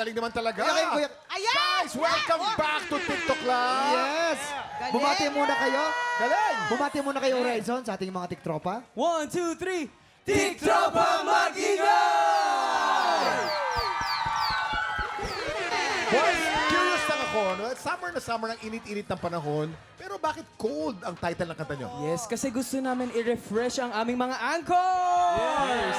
galing naman talaga. Kuya, kuya. Ayan! Guys, welcome back to TikTok Live. Yes! Galing. Bumati muna kayo. Galing. Bumati muna kayo, Horizon, sa ating mga tiktropa. 1, 2, 3. Tiktropa Mag-ingay! Boys, curious lang ako. No? Summer na summer, ang init-init ng panahon. Pero bakit cold ang title ng kanta nyo? Yes, kasi gusto namin i-refresh ang aming mga anchors!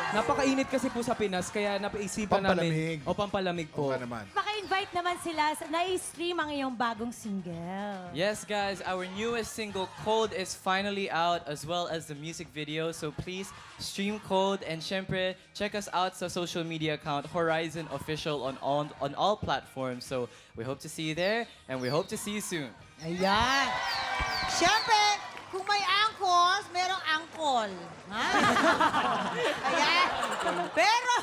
Napakainit kasi po sa Pinas, kaya napaisipan Pampalamig. namin. O, pampalamig po. Oo nga naman. Maka-invite naman sila na i-stream ang iyong bagong single. Yes, guys, our newest single, Cold, is finally out, as well as the music video. So please stream Cold, and syempre, check us out sa social media account, Horizon Official, on all platforms. So we hope to see you there, and we hope to see you soon. Ayan. Siyempre, kung may angkos, merong angkol. Ha? Ayan. Pero,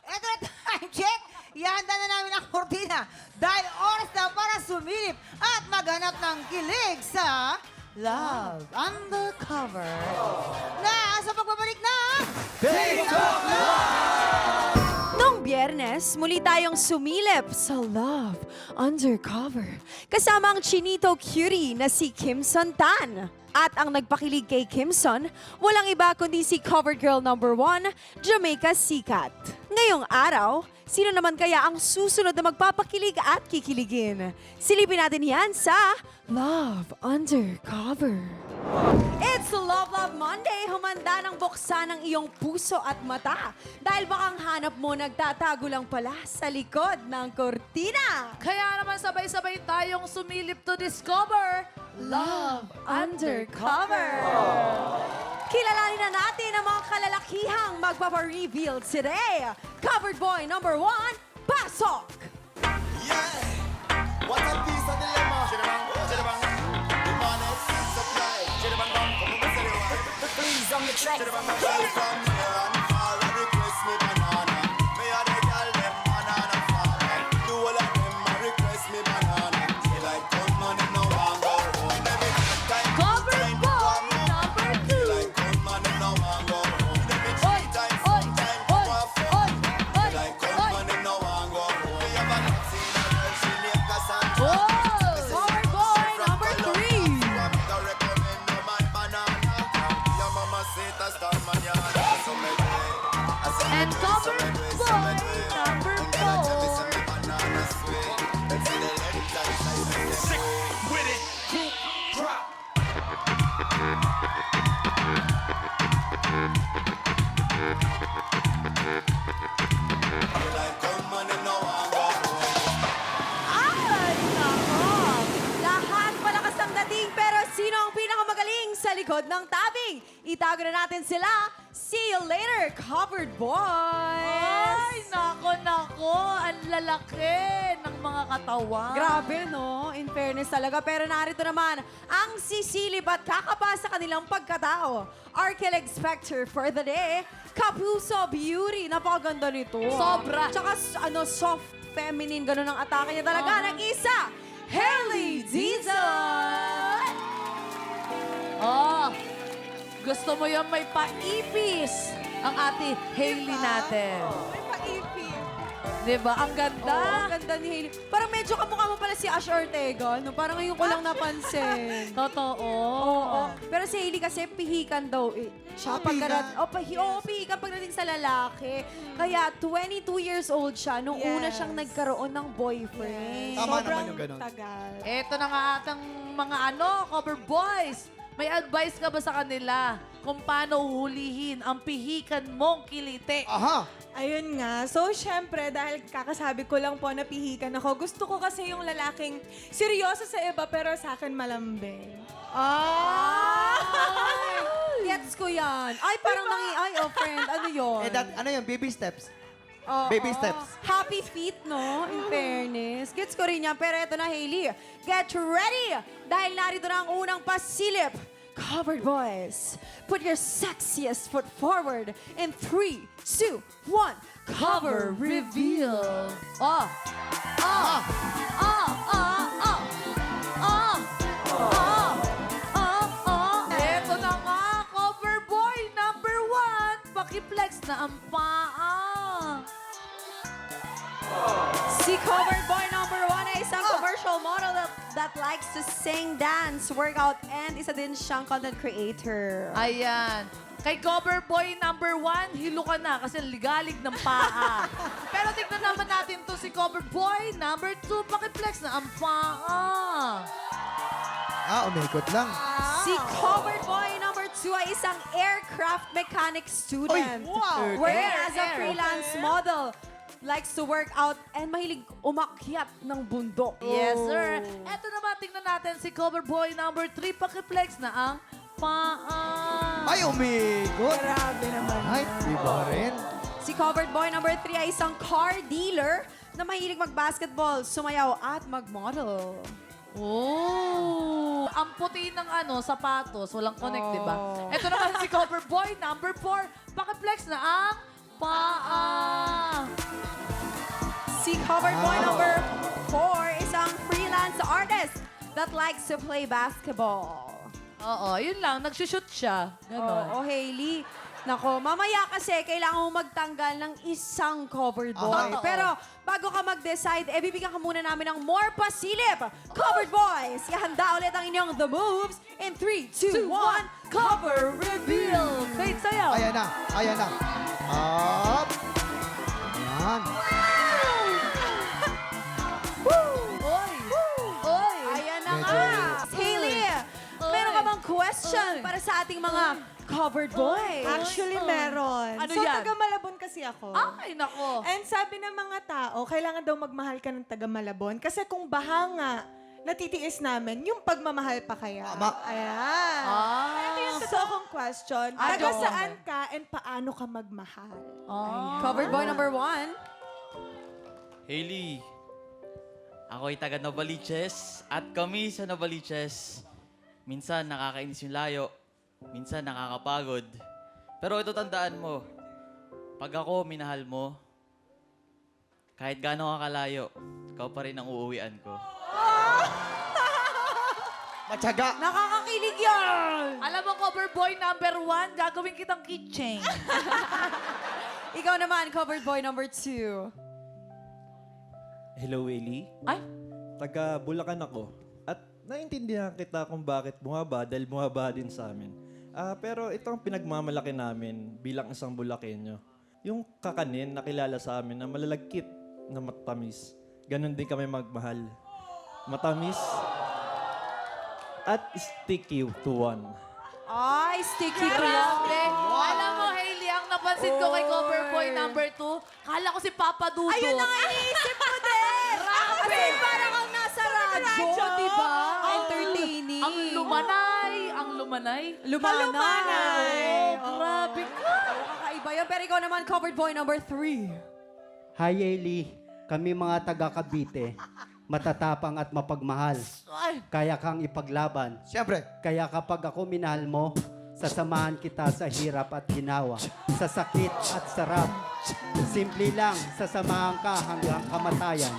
eto na time check. Ihanda na namin ang kortina dahil oras na para sumilip at maghanap ng kilig sa Love Undercover. Na sa pagbabalik na Noong Biyernes, muli tayong sumilip sa Love Undercover. Kasama ang chinito cutie na si Kimson Tan. At ang nagpakilig kay Kimson, walang iba kundi si cover girl number 1, Jamaica Sikat. Ngayong araw, sino naman kaya ang susunod na magpapakilig at kikiligin? Silipin natin yan sa Love Undercover. It's Love Love Monday! Humanda ng buksan ang iyong puso at mata. Dahil baka ang hanap mo nagtatago lang pala sa likod ng kortina. Kaya naman sabay-sabay tayong sumilip to discover Love Undercover! Kilalanin na natin ang mga kalalakihang magpapa-reveal today. Covered boy number 1, Pasok! What a piece of dilemma. Chidabang. The honest supply. Chidabang. Freeze on the track. Chidabang. From near and far, I request me banana. Me a the girl them banana farmer. Do all of them a request me banana. She like come on in no one go home. Baby, time Cover time boy come home. number She 2. like come on in no one go home. Baby, Oi, time oi, time oi, go for. oi, She oi, like come oi. on in no one go home. We have a not seen a girl, she make a sound. Oh, cover boy number 3. And cover boy number 4. Ay, nako! Lahat malakas ang dating, pero sino ang pinakamagaling sa likod ng tabing? Itago na natin sila. See you later, Covered Boys! Ay, nako, ang lalaki ng mga katawan. Grabe, no? In fairness talaga. Pero narito naman, ang sisilip at kakapa sa kanilang pagkatao. Arkeleg Spectre for the day. Kapuso Beauty. Napakaganda nito. Sobra. Tsaka soft, feminine, ganun ang atake niya talaga. Nag-isa, Hailey Dizon! Oh, gusto mo yung may paipis ang ate Hailey natin. May paipin. Diba? Ang ganda. Ang ganda ni Hailey. Parang medyo kamukha mo pala si Ash Ortega. No? Parang ngayon ko lang napansin. Totoo. Oo. Pero si Hailey kasi pihikan daw eh. Siya pagkarat... pihikan pagdating sa lalaki. Kaya 22 years old siya nung una siyang nagkaroon ng boyfriend. Tama naman yung ganun. Eto na nga atang mga cover boys. May advice ka ba sa kanila kung paano hulihin ang pihikan mong kilite? Aha! Ayun nga. So, syempre, dahil kakasabi ko lang po na pihikan ako, gusto ko kasi yung lalaking seryoso sa iba pero sa akin malambing. Gets ko yan. Ay, parang friend. Ano yun? Ano yun? Baby steps. Oo. Baby steps. Happy feet, no? In fairness. Gets ko rin yan. Pero eto na, Hailey. Get ready! Dahil narito na ang unang pasilip. Covered Boys. Put your sexiest foot forward in 3, 2, 1. Cover reveal. Oh! Oh! Oh! Oh! Oh! Oh! Eto na nga, cover boy number 1. Pakiplex na ang paa. Si cover boy number 1 ay isang commercial model that likes to sing, dance, workout, and isa din siyang content creator. Ayan. Kay cover boy number 1, hilo ka na kasi ligalig ng paa. Pero tignan naman natin to si cover boy number 2. Pakiflex na ang paa. Umikot lang. Si cover boy number 2 ay isang aircraft mechanic student. Working as a freelance model. Likes to work out and mahilig umakyat ng bundok. Yes, sir. Eto naman, tingnan natin si cover boy number 3. Pakiflex na ang paa. Ay, umikot. Grabe naman. Ay, iba rin. Si covered boy number 3 ay isang car dealer na mahilig mag-basketball, sumayaw at mag-model. Oh! Ang puti ng sapatos. Walang connect, di ba? Ito naman si cover boy number 4. Pakiflex na ang paa. Si covered boy number 4 isang freelance artist that likes to play basketball. Oo, yun lang. Nagsushoot siya. Ganon. Oh, Hailey. Nako, mamaya kasi kailangan mo magtanggal ng isang covered boy. Totoo. Pero bago ka mag-decide, bibigyan ka muna namin ng more pasilip. Covered boys, ihanda ulit ang inyong The Moves in 3, 2, 1, cover reveal. Wait, sayaw. Ayan na. Ayan na. Up. Ayan. Oy! Oy! Ayan na Medyo- nga. Hailey, meron ka bang question para sa ating mga covered boys? Actually, meron. Ano so, yan? taga Malabon kasi ako. Ay, nako. And sabi ng mga tao, kailangan daw magmahal ka ng taga Malabon. Kasi kung baha nga, natitiis namin, yung pagmamahal pa kaya. Tama. Ayan. Ito yung totoo kong question. Ah, Taga joke. saan ka and paano ka magmahal? Covered boy number 1. Hailey, ako'y taga Novaliches at kami sa Novaliches, minsan nakakainis yung layo, minsan nakakapagod. Pero ito tandaan mo, pag ako minahal mo, kahit gaano ka kalayo, ikaw pa rin ang uuwian ko. Matyaga. Nakakakilig yan! Alam mo, cover boy number 1, gagawin kitang keychain. Ikaw naman, covered boy number 2. Hello, Willie. Ay, Taga Bulacan ako. At naiintindihan kita kung bakit bumaba dahil bumaba din sa amin. Pero ito ang pinagmamalaki namin bilang isang Bulakenyo. Yung kakanin nakilala sa amin na malalagkit na matamis. Ganon din kami magmahal. Matamis at sticky to one. Ay, sticky to grabe. Alam mo, Hailey, ang napansin ko kay cover boy number 2, kala ko si Papa Dudut. Ayun na nga iniisip ko din! Kasi parang ang nasa radyo, di ba? Entertaining. Ang lumanay. Ang lumanay. Lumanay. Oh, grabe ka. Kakaiba yun. Pero ikaw naman, covered boy number 3. Hi, Ailey. Kami mga taga Cavite, matatapang at mapagmahal. Kaya kang ipaglaban. Siyempre. Kaya kapag ako minahal mo, sasamahan kita sa hirap at ginawa, sa sakit at sarap. Simple lang, sasamahan ka hanggang kamatayan.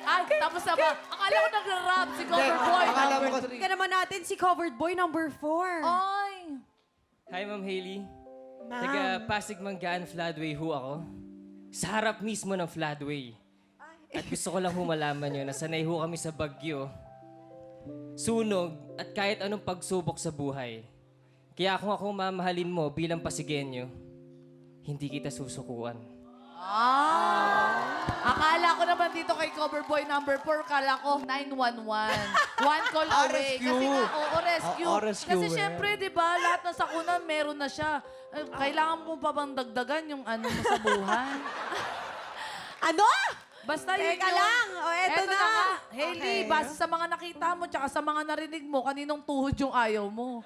Ay, tapos na ba? Akala ko nagra-rap si cover boy akala mo number kasi- 3. Ika naman natin si covered boy number 4. Ay. Hi, Ma'am Hailey. Taga Pasig Manggaan Floodway ho ako. Sa harap mismo ng floodway. At gusto ko lang humalaman nyo na sanay ho kami sa bagyo, sunog at kahit anong pagsubok sa buhay. Kaya kung ako mamahalin mo bilang Pasigenyo, hindi kita susukuan. Akala ko naman dito kay cover boy number 4, kala ko 911. One call away. rescue. Kasi nga, oo, rescue. rescue, Kasi syempre, di ba, lahat ng sakunan meron na siya. Kailangan mo pa bang dagdagan yung ano mo sa buhay? Ano? Basta yun Teka yun. lang. O, eto na. nga. Hailey, Okay. base sa mga nakita mo tsaka sa mga narinig mo, kaninong tuhod yung ayaw mo?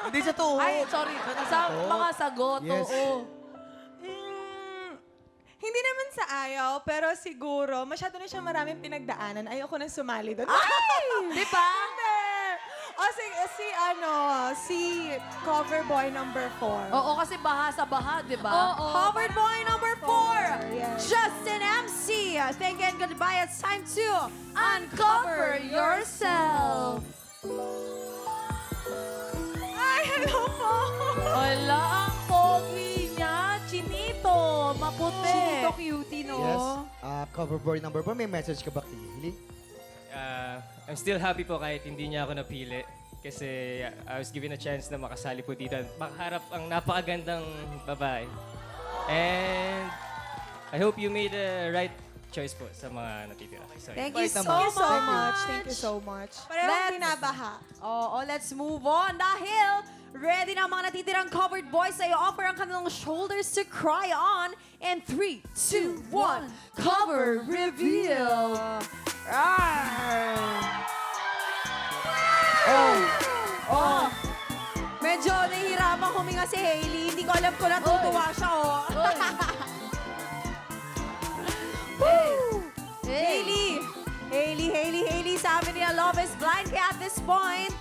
Hindi sa tuhod. Ay, sorry. Sa mga sagot, Yes. oo. Hindi naman sa ayaw, pero siguro, masyado na siya maraming pinagdaanan. Ayoko nang sumali doon. Di ba? O si cover boy number 4. Oo, kasi baha sa baha, di ba? Covered boy number 4. Yes. Justin MC. Thank you and goodbye. It's time to Uncover yourself. Ay, hello po! Wala ang pogi niya, Chinito, maputi. Chinito Yes. Cover boy number 4, may message ka ba kay Hailey? I'm still happy po kahit hindi niya ako napili. Kasi I was given a chance na makasali po dito. Makaharap ang napakagandang babae. And I hope you made the right choice po sa mga natitira. Sorry. Thank you so Thank you so much. much. Thank you so much. Parehong binabaha. Oo, let's move on. Dahil ready na ang mga natitirang covered boys ay offer ang kanilang shoulders to cry on. And 3, 2, 1, cover reveal. Oh. Medyo nahihirapang huminga si Hailey. Hindi ko alam kung natutuwa siya, oh. Woo! Hailey, sabi niya, love is blind. Kaya at this point,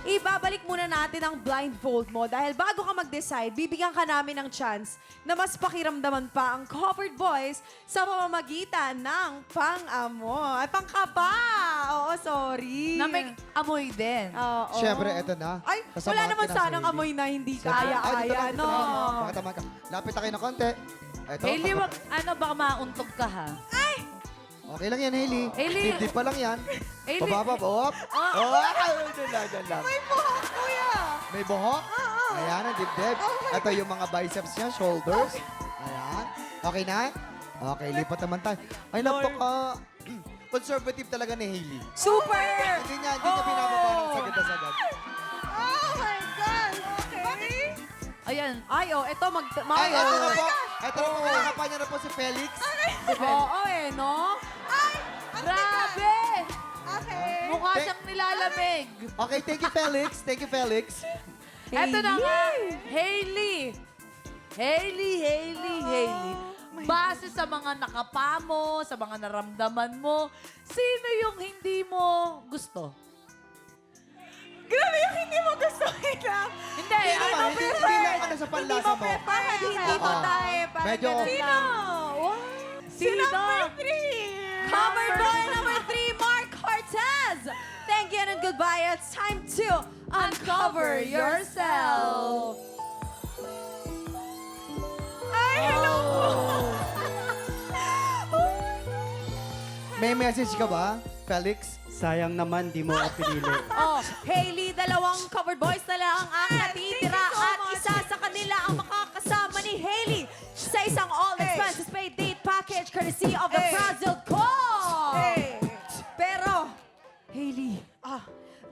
ibabalik muna natin ang blindfold mo. Dahil bago ka mag-decide, bibigyan ka namin ng chance na mas pakiramdaman pa ang covered boys sa pamamagitan ng pang-amoy. Ay, pangkaba! Oo, sorry. Na may amoy din. Oo. Siyempre, eto na. Ay, Kasama wala natin naman ang sanang Hailey. amoy na hindi Siyempre. Ay, kaya-kaya, dito lang, no? Pakataman ka. Lapit na kayo ng konti. Eto. Hailey, wag, baka mauntog ka ha? Okay lang yan, Hailey. Hailey. Dip pa lang yan. Hailey. Bababa, hop. Doon lang. May buhok, kuya. May buhok? Ayan, ang dibdib. Ito yung mga biceps niya, shoulders. Ayan. Okay na? Okay, lipat naman tayo. Ay, napaka... conservative talaga ni Hailey. Super! Hindi niya pinababa ng sagad na sagad. Oh my God. Okay. Ayan. Ay, oh, eto Ay, ito na po. Ito na po, nakapanya na po si Felix. Oo, no? Grabe! Okay. Mukha siyang nilalamig. Okay, thank you, Felix. Thank you, Felix. Eto na nga. Hailey. Base sa mga nakapa mo, sa mga naramdaman mo, sino yung hindi mo gusto? Grabe yung hindi mo gusto, lang. Hindi, Hindi lang ano sa panlasa mo. Hindi mo tayo. Medyo... Sino? Sino? Number 3. Cover boy number 3, Mark Cortez. Thank you and goodbye. It's time to uncover yourself. Ay, hello po. May message ka ba, Felix? Sayang naman, di mo ako pinili. Oh, Hailey, dalawang covered boys na lang ang natitira at isa sa kanila ang makakasama ni Hailey sa isang all-expenses paid date package courtesy of the Brazil Call. Pero, Hailey,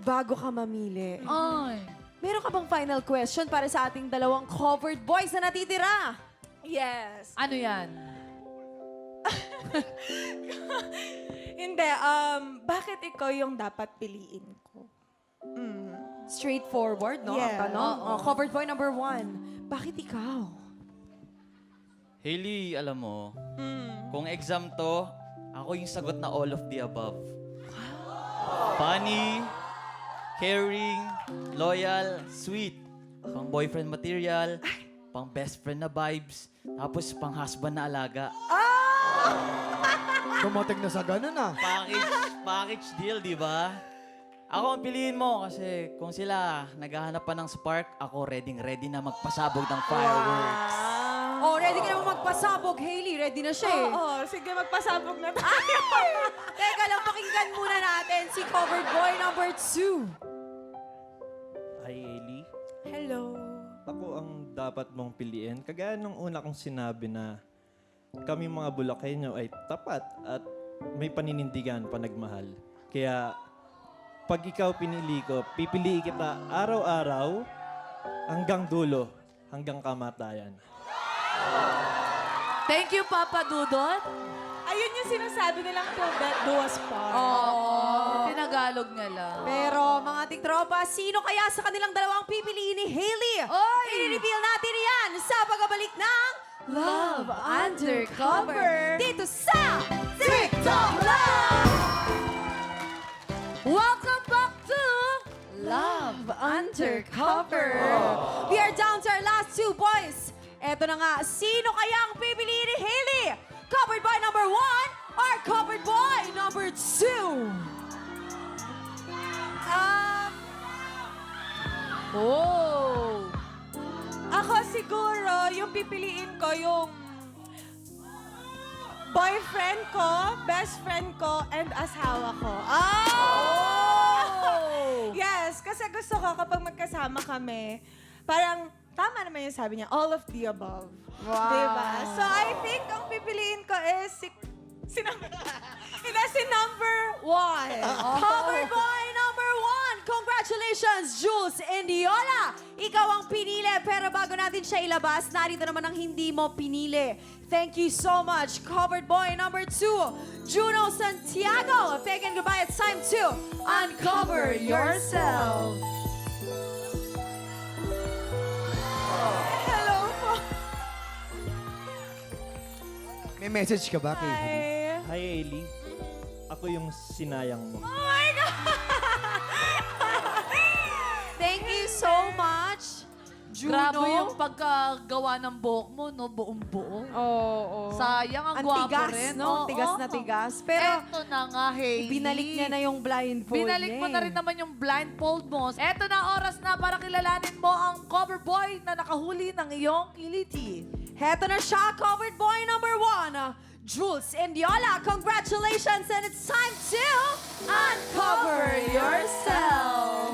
bago ka mamili, Ay. meron ka bang final question para sa ating dalawang covered boys na natitira? Yes. Ano yan? Hindi, bakit ikaw yung dapat piliin ko? Straightforward, no? Yeah. Ang tanong. Oh, covered boy number 1. Bakit ikaw? Hailey, alam mo, kung exam to, ako yung sagot na all of the above. Funny, caring, loyal, sweet. Pang boyfriend material, pang best friend na vibes, tapos pang husband na alaga. Dumating na sa ganun ah. Package deal, di ba? Ako ang piliin mo kasi kung sila naghahanap pa ng spark, ako ready na magpasabog ng fireworks. Oh, ready ka naman magpasabog, Hailey. Ready na siya eh. Oo, sige, magpasabog na tayo. Teka lang, pakinggan muna natin si covered boy number 2. Hi, Hailey. Hello. Ako ang dapat mong piliin. Kagaya nung una kong sinabi na kami mga Bulakenyo ay tapat at may paninindigan pa nagmahal. Kaya pag ikaw pinili ko, pipiliin kita araw-araw hanggang dulo, hanggang kamatayan. Thank you, Papa Dudot. Ayun yung sinasabi nilang till death do us part. Oo. Tinagalog niya lang. Pero mga ating tropa, sino kaya sa kanilang dalawang pipiliin ni Hailey? Oy! I-reveal natin yan sa pagbabalik ng Love Undercover dito sa TikTok Love! Welcome back to Love Undercover. We are down to our last 2 boys. Eto na nga, sino kaya ang pipiliin ni Hailey? Covered boy number 1 or covered boy number 2? Oh! Ako siguro, yung pipiliin ko yung boyfriend ko, best friend ko, and asawa ko. Yes, kasi gusto ko kapag magkasama kami, parang tama naman yung sabi niya, all of the above. Wow. Diba? So I think ang pipiliin ko is si number 1. Cover boy number 1! Congratulations, Jules Indiola! Ikaw ang pinili, pero bago natin siya ilabas, narito naman ang hindi mo pinili. Thank you so much, covered boy number 2, Juno Santiago. Thank and goodbye. It's time to uncover yourself. Hello po. May message ka ba, Kay? Hi. Hi, Ailey. Ako yung sinayang mo. Oh my God! Thank you so much, Juno. Grabe yung pagkagawa ng buhok mo, no? Buong-buo. Oo. Sayang, ang Ang gwapo tigas, rin. no? Oo. Tigas na tigas. Pero, Eto na nga, Hailey. binalik niya na yung blindfold Binalik mo na rin naman yung blindfold mo. Eto na oras na para kilalanin mo ang cover boy na nakahuli ng iyong kiliti. Heto na siya, covered boy number 1, Jules Indiola. Congratulations, and it's time to uncover yourself.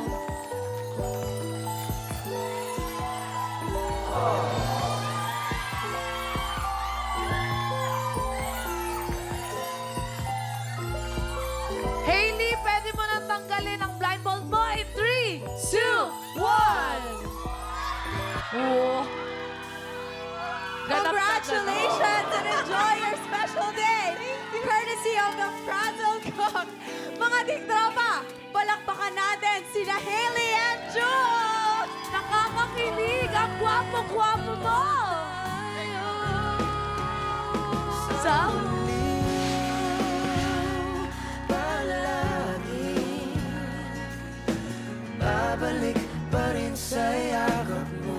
Hailey, pwede mo nang tanggalin ang blindfold mo in 3, 2, 1. Oh. Congratulations and enjoy your special day. Courtesy of the Frazzle Cook. Mga tiktropa, palakpakan natin sina Hailey and Jules. Nakakakilig! Ang gwapo-gwapo mo! Sa Babalik pa rin sa yakap mo.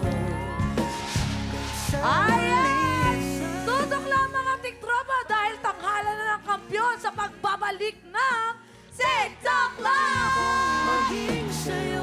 Ayan! Tutok lang mga tiktropa dahil tanghalan na ng kampyon sa pagbabalik ng TikTok Live! Maging sa'yo,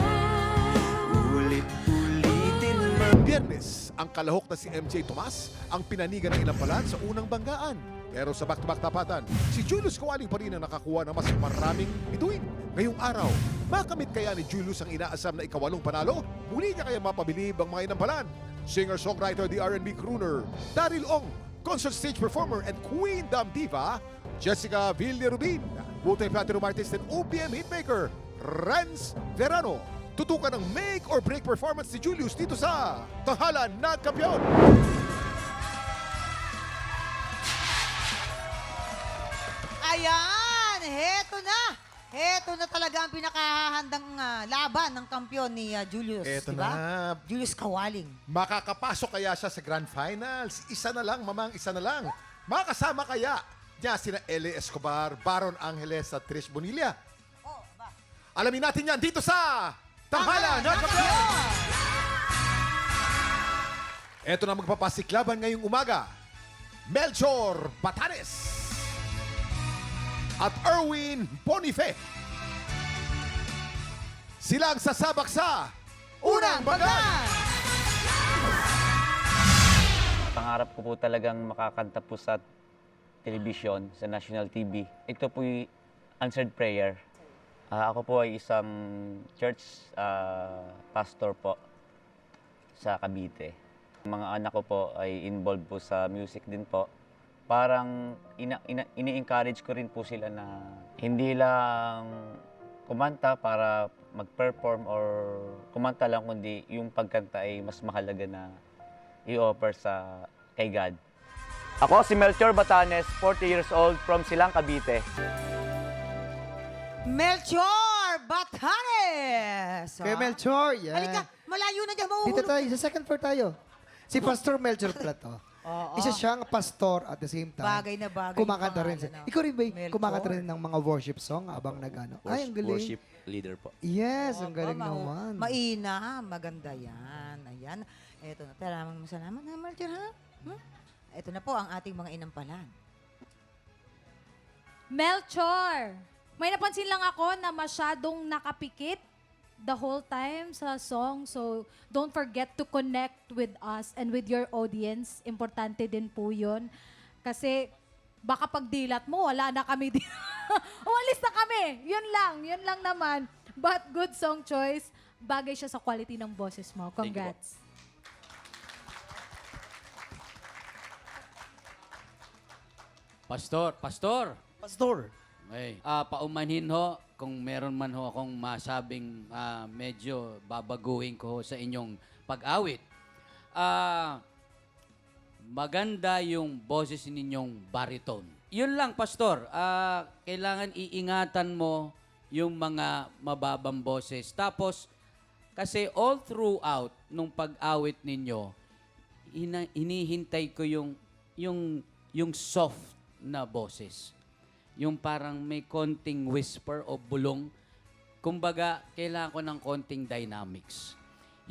ulit-ulitin man. Biyernes, ang kalahok na si MJ Tomas ang pinanigan ng Inampalan sa unang banggaan. Pero sa back-to-back tapatan, si Julius Kawaling pa rin ang nakakuha ng mas maraming bituin. Ngayong araw, makamit kaya ni Julius ang inaasam na ikawalong panalo? Muli niya kaya mapabilib ang mga Inampalan? Singer-songwriter, the R&B crooner, Daryl Ong, concert stage performer and Queen Dam Diva, Jessica Villarubin, multi-platinum artist and OPM hitmaker, Renz Verano. Tutukan ang make or break performance ni Julius dito sa Tanghalan na Kampiyon. Ayan, heto na talaga ang pinakahandang laban ng kampiyon ni Julius. Eto diba? na. Julius Kawaling. Makakapasok kaya siya sa Grand Finals? Isa na lang, mamang isa na lang. Makakasama kaya niya sina Ellie Escobar, Baron Angeles at Trish Bonilla? Oh, ba? Alamin natin yan dito sa Tanghalan na Kampiyon! Eto na magpapasiklaban ngayong umaga. Melchor Batanes at Erwin Bonife. Sila ang sasabak sa Unang Bagan! Pangarap ko po talagang makakanta po sa telebisyon, sa national TV. Ito po yung answered prayer. Ako po ay isang church pastor po sa Cavite. Mga anak ko po ay involved po sa music din po. Parang ini-encourage ko rin po sila na hindi lang kumanta para mag-perform or kumanta lang, kundi yung pagkanta ay mas mahalaga na i-offer sa kay God. Ako si Melchor Batanes, 40 years old, from Silang, Cavite. Melchor Batanes! Kay Melchor, yan. Halika, malayo na dyan, mahuhulog. Dito tayo, sa second floor tayo. Si Pastor Melchor Plato. Isa siyang pastor at the same time. Bagay na bagay. Kumakanta rin siya. Pangalan, Ikaw rin ba, Melchor. kumakanta rin ng mga worship song habang nagano? Ay, ang galing. Worship leader po. Yes, ang Opo, galing naman. Maina, maganda yan. Ayan. Eto na, maraming salamat na, Melchor, ha? Ito na po ang ating mga inampalan. Melchor, may napansin lang ako na masyadong nakapikit the whole time sa song. So, don't forget to connect with us and with your audience. Importante din po yun. Kasi, baka pagdilat mo, wala na kami dito. Umalis na kami. Yun lang naman. But good song choice. Bagay siya sa quality ng boses mo. Congrats. Pastor, Pastor. ay, paumanhin ho kung meron man ho akong masabing medyo babaguhin ko sa inyong pag-awit. Maganda yung boses ninyong baritone. Yun lang, Pastor. Kailangan iingatan mo yung mga mababang boses. Tapos, kasi all throughout nung pag-awit ninyo, hinihintay ko yung soft na boses. Yung parang may konting whisper o bulong. Kumbaga, kailangan ko ng konting dynamics.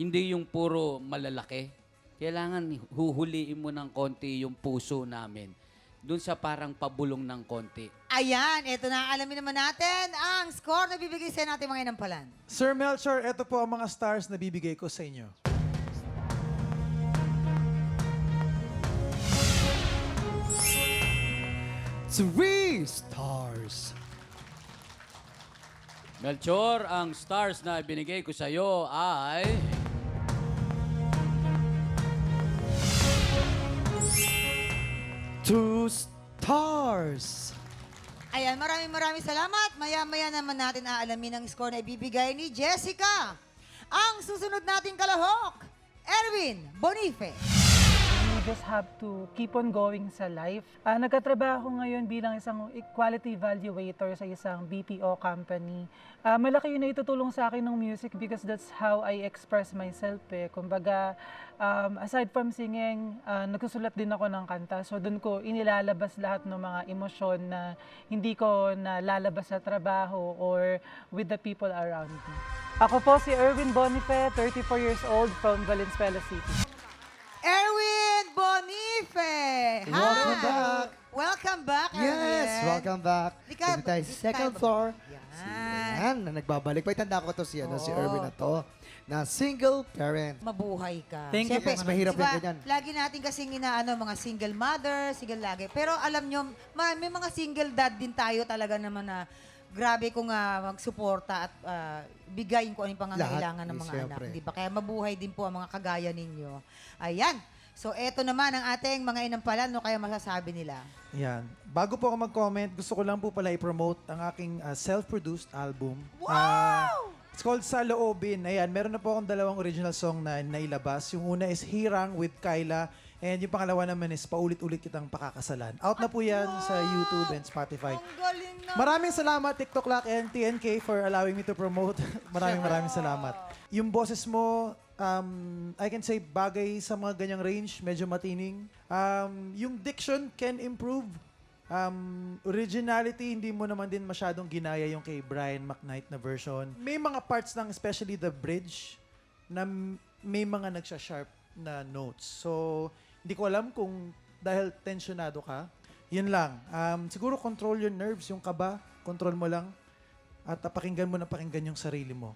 Hindi yung puro malalaki. Kailangan huhuliin mo ng konti yung puso namin. Doon sa parang pabulong ng konti. Ayan, eto na. Alamin naman natin ang score na bibigay sa natin mga inampalan. Sir Melchor, ito po ang mga stars na bibigay ko sa inyo. Three stars. Melchor, ang stars na binigay ko sa iyo ay... Two stars. Ayan, maraming salamat. Maya-maya naman natin aalamin ang score na ibibigay ni Jessica. Ang susunod nating kalahok, Erwin Bonife. You just have to keep on going sa life. Nagkatrabaho ngayon bilang isang quality evaluator sa isang BPO company. Malaki yun na itutulong sa akin ng music because that's how I express myself. Kumbaga, aside from singing, nagsusulat din ako ng kanta. So doon ko inilalabas lahat ng mga emosyon na hindi ko nalalabas sa trabaho or with the people around me. Ako po si Erwin Bonife, 34 years old from Valenzuela City. Erwin Bonife! Hi! Welcome back. Welcome back, Erwin. Yes, welcome back. Lika, Dito tayo sa second floor. Yan. Yan, na nagbabalik. May tanda ko to si Erwin na to, na single parent. Mabuhay ka. Thank you. Siyempre, Mas mahirap diba, yung ganyan. lagi natin kasing mga single mother, single lagi. Pero alam nyo, may mga single dad din tayo talaga naman na grabe kung magsuporta at bigayin kung ano yung pangangailangan ng mga siyempre. anak. Diba? Kaya mabuhay din po ang mga kagaya ninyo. Ayan. So, eto naman ang ating mga inampalan, no? Kaya masasabi nila. Yan. Bago po ako mag-comment, gusto ko lang po pala i-promote ang aking self-produced album. Wow! It's called Sa Loobin. Ayan, meron na po akong 2 original song na nailabas. Yung una is Hirang with Kyla. And yung pangalawa naman is Paulit-Ulit Kitang Pakakasalan. Out na po yan sa YouTube and Spotify. Ang galing na. Maraming salamat, TikTok Lock and TNK for allowing me to promote. maraming salamat. Yung boses mo, I can say bagay sa mga ganyang range, medyo matining. Yung diction can improve. Originality, hindi mo naman din masyadong ginaya yung kay Brian McKnight na version. May mga parts ng, especially the bridge, na may mga nagsha-sharp na notes. So, hindi ko alam kung dahil tensionado ka. Yun lang. Siguro control your nerves, yung kaba. Control mo lang. At pakinggan mo na pakinggan yung sarili mo.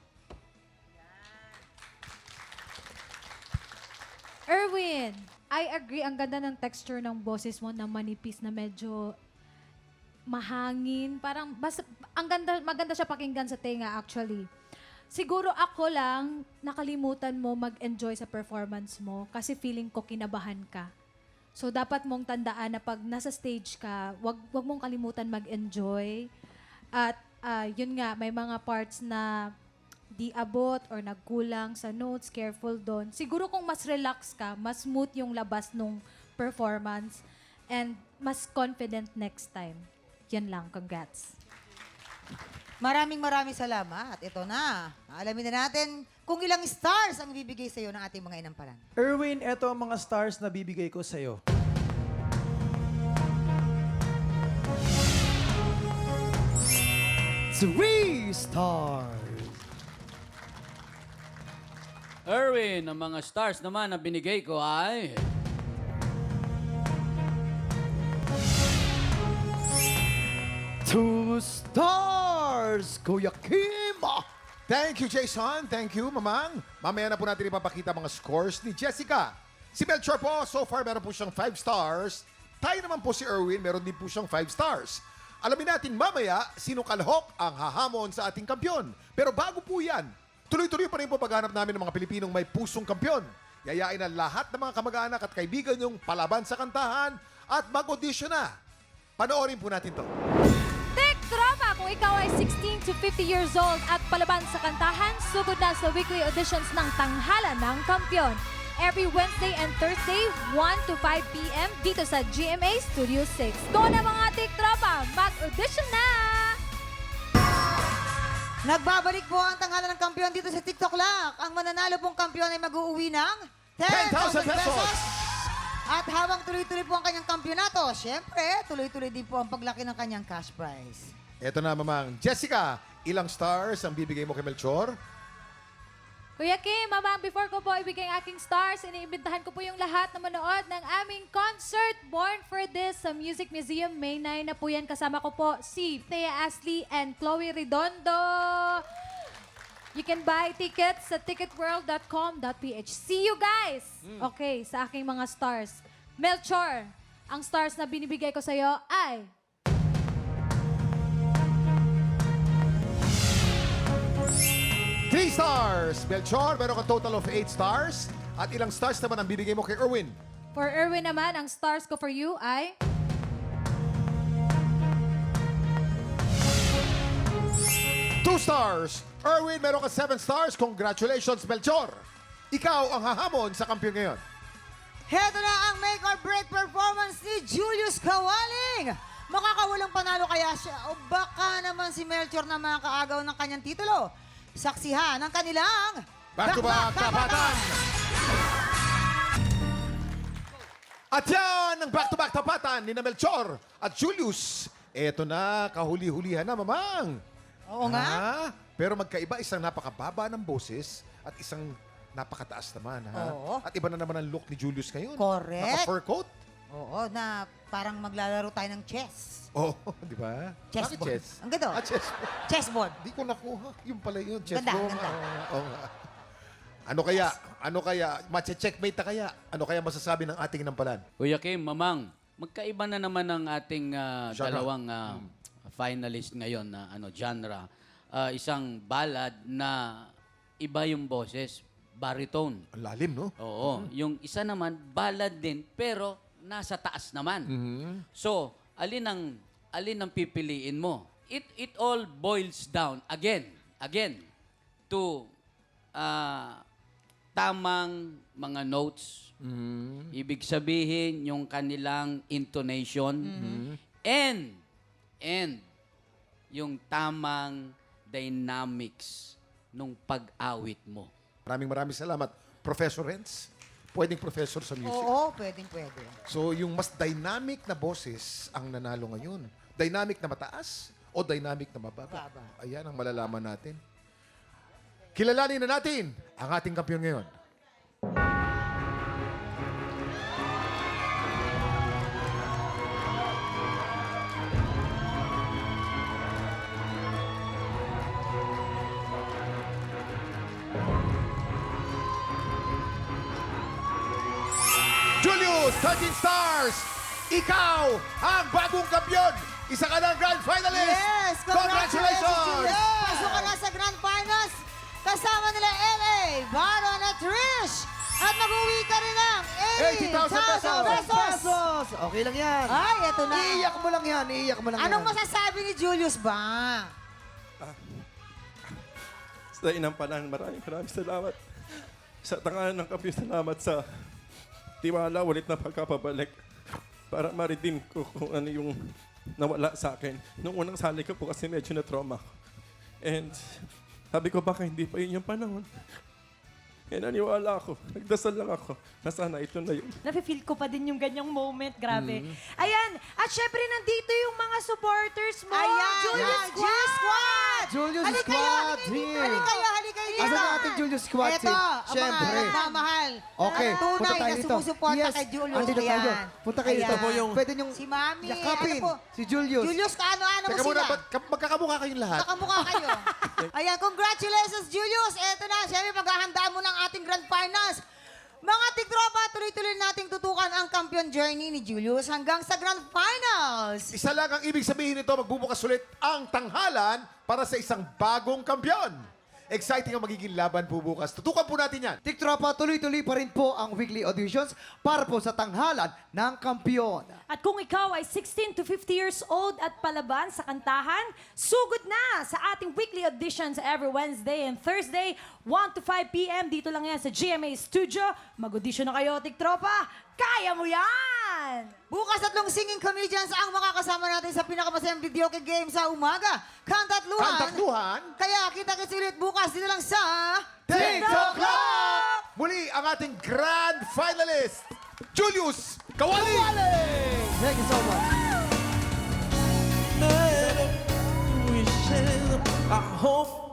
Erwin, I agree. Ang ganda ng texture ng boses mo na manipis na medyo mahangin. Parang, maganda siya pakinggan sa tenga actually. Siguro ako lang, nakalimutan mo mag-enjoy sa performance mo kasi feeling ko kinabahan ka. So, dapat mong tandaan na pag nasa stage ka, wag mong kalimutan mag-enjoy. At yun nga, may mga parts na di abot or nagkulang sa notes, careful doon. Siguro kung mas relax ka, mas smooth yung labas nung performance and mas confident next time. Yan lang, congrats. Maraming salamat. Ito na. Alamin na natin kung ilang stars ang bibigay sa'yo ng ating mga inampalan. Erwin, eto ang mga stars na bibigay ko sa'yo. Three stars. Erwin, ang mga stars naman na binigay ko ay... Two stars, Kuya Kim. Thank you, Jason. Thank you, Mamang. Mamaya na po natin ipapakita mga scores ni Jessica. Si Melchor po, so far meron po siyang 5 stars. tayo naman po si Erwin, meron din po siyang 5 stars. Alamin natin mamaya sino kalahok ang hahamon sa ating kampyon. Pero bago po yan, tuloy-tuloy pa rin po paghanap namin ng mga Pilipinong may pusong kampyon. Yayain ang lahat ng mga kamag-anak at kaibigan yung palaban sa kantahan at mag-audition na. Panoorin po natin to. Tek Tropa, kung ikaw ay 16 to 50 years old at palaban sa kantahan, sugod na sa weekly auditions ng Tanghalan ng Kampyon. Every Wednesday and Thursday, 1 to 5 p.m. dito sa GMA Studio 6. Go na mga Tek Tropa, mag-audition na! Nagbabalik po ang Tanghalan ng Kampyon dito sa TikTok Lock. Ang mananalo pong kampyon ay mag-uuwi ng 10,000 pesos! At habang tuloy-tuloy po ang kanyang kampyonato, syempre, tuloy-tuloy din po ang paglaki ng kanyang cash prize. Eto na, Mamang Jessica, ilang stars ang bibigay mo kay Melchor? Kuya Kim, Mamang, before ko po ibigay ang aking stars, iniimbitahan ko po yung lahat na manood ng aming concert, Born for This, sa Music Museum, May 9 na po yan. Kasama ko po si Thea Ashley and Chloe Redondo. You can buy tickets sa ticketworld.com.ph. See you guys! Okay, sa aking mga stars. Melchor, ang stars na binibigay ko sa'yo ay... Three stars! Melchor, meron ka total of 8 stars. At ilang stars naman ang bibigay mo kay Erwin? For Erwin naman, ang stars ko for you ay... 2 stars! Erwin, meron ka 7 stars. Congratulations, Melchor! Ikaw ang hahamon sa kampiyon ngayon. Heto na ang make or break performance ni Julius Kawaling. Makakawalang panalo kaya siya o baka naman si Melchor na makakaagaw ng kanyang titulo. Saksihan ang kanilang Back-to-back tapatan! At yan ang back-to-back tapatan ni na Melchor at Julius. Eto na, kahuli-hulihan na, Mamang. Oo nga. Pero magkaiba, isang napakababa ng boses at isang napakataas naman. Ha? Oo. At iba na naman ang look ni Julius ngayon. Correct. Naka-fur coat. Oo, na parang maglalaro tayo ng chess. Oo, di ba? Bakit Chessboard. chess? Ang ganda. Chessboard. Chessboard. Di ko nakuha. Yung pala yun, Ganda, chessboard. ganda. Oo nga. Ano kaya? Mache-checkmate na kaya? Ano kaya masasabi ng ating nampalan? Kuya Kim, Mamang, magkaiba na naman ang ating Genre. dalawang finalist ngayon na genre. Isang ballad na iba yung boses, baritone. Ang lalim, no? Oo. Yung isa naman, ballad din, pero nasa taas naman. So, alin ang pipiliin mo? It all boils down again to tamang mga notes. Ibig sabihin yung kanilang intonation and yung tamang dynamics nung pag-awit mo. Maraming salamat. Professor Renz, pwedeng professor sa music. Oo, pwede. So, yung mas dynamic na boses ang nanalo ngayon. Dynamic na mataas o dynamic na mababa? Ayan ang malalaman natin. Kilalanin na natin ang ating kampiyon ngayon. Julius, 13 stars! Ikaw ang bagong kampiyon! Isa ka ng grand finalist! Yes! Congratulations! Julius! Pasok ka na sa grand finals. Kasama nila LA, Baron at Trish. At mag-uwi ka rin ng 80,000 pesos! Okay lang yan. Ay, eto na. Iiyak mo lang yan. Anong masasabi ni Julius ba? Sa inampanan, maraming salamat. Sa Tanghalan ng Kampyon, salamat sa tiwala, ulit na pagkapabalik para ma-redeem ko kung ano yung nawala sa akin. Nung unang sali ko po kasi medyo na-trauma. And sabi ko, baka hindi pa yun yung panahon. Eh, naniwala ako. Nagdasal lang ako. Nasana ito na yun. Nafe-feel ko pa din yung ganyang moment. Grabe. Ayan. At syempre, nandito yung mga supporters mo. Ayan, Julius Julius Squad! Julius Halika Squad kayo, here. halika kayo dito. Asan ang ating Julius Squad Ito, team? ang Syempre. mga nagmamahal. Okay, Ang punta tunay tayo na dito. sumusuporta kay Julius. andito tayo. Ayan. Punta kayo dito. Ayan. Pwede niyong Si Mami, yakapin ano po? si Julius. Julius, kaano-ano mo Teka muna, sila? ba't magkakamukha kayong lahat? Nakamukha kayo. Ayan, congratulations, Julius. Eto na, syempre, maghahandaan mo ng ating grand finals. Mga tiktropa, tuloy-tuloy tuloy-tuloy nating tutukan ang champion journey ni Julius hanggang sa Grand Finals. Isa lang ang ibig sabihin nito, magbubukas ulit ang tanghalan para sa isang bagong kampiyon. Exciting ang magiging laban po bukas. Tutukan po natin yan. Tiktropa, tuloy-tuloy pa rin po ang weekly auditions para po sa tanghalan ng kampiyon. At kung ikaw ay 16 to 50 years old at palaban sa kantahan, sugod na sa ating weekly auditions every Wednesday and Thursday, 1 to 5 p.m. Dito lang yan sa GMA Studio. Mag-audition na kayo, Tiktropa. Kaya mo yan! Bukas 3 singing comedians ang makakasama natin sa pinakamasayang videoke game sa umaga. Kantat Luhan. Kantat Luhan. Kaya kita-kits ulit bukas dito lang sa TikTok Club! Muli ang ating grand finalist, Julius Kawali! Thank you so much. I hope